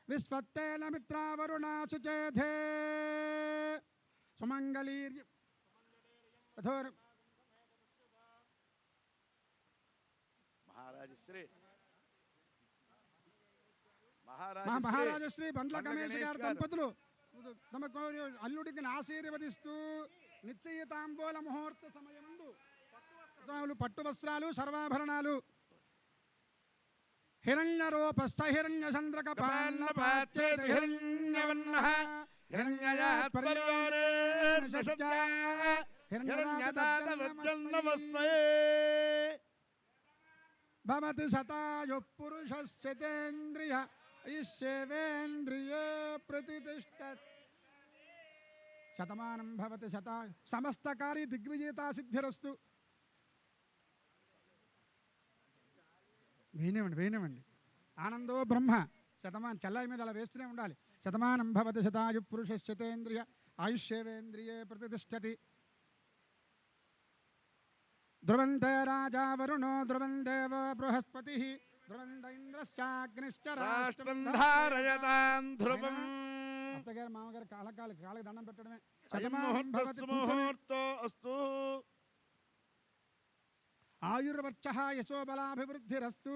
విశ్వత్తేన మిత్రావరుణా శుచేధే సుమంగళీర్య మహారాజశ్రీ బండ్ల గణేష్ గారి దంపతులు తమ అల్లుడికి ఆశీర్వదిస్తూ నిశ్చయితాంబూల ముహూర్త సమయమందు పట్టు వస్త్రాలు సర్వాభరణాలు హిరణ్యరూపస్థ హిరణ్యచంద్రకపాన్నపాత్రేహిరణ్యవర్ణః హిరణ్యయాత్పర్యోనే భవతి శతాయుః పురుషస్యతేంద్రియ ఐశ్యేవేంద్రియే ప్రతిష్ఠత్. శతమానం భవతి సమస్తకార్య దిగ్విజేతా సిద్ధిరస్తు. వేయనివ్వండి. ఆనందో బ్రహ్మ. శతమానం చల్లాయి మీద అలా వేస్తూనే ఉండాలి. శతమానం భవతి శతాయు పురుషశ్చతేంద్రియ ఆయుష్యేవేంద్రియే ప్రతిష్టతి. ధ్రువంతే రాజా వరుణో ధ్రువం దేవ బృహస్పతి ధ్రువంత ఇంద్రశ్చాగ్నిశ్చ రాష్ట్రం ధారయతాం ధ్రువం. అత్తగారు మామగారు కాళ్ళకి దండం పెట్టడమే. శతమానం భవతి ముహూర్తోస్తు. ఆయుర్వర్చః యశోబలాభివృద్ధిరస్తు.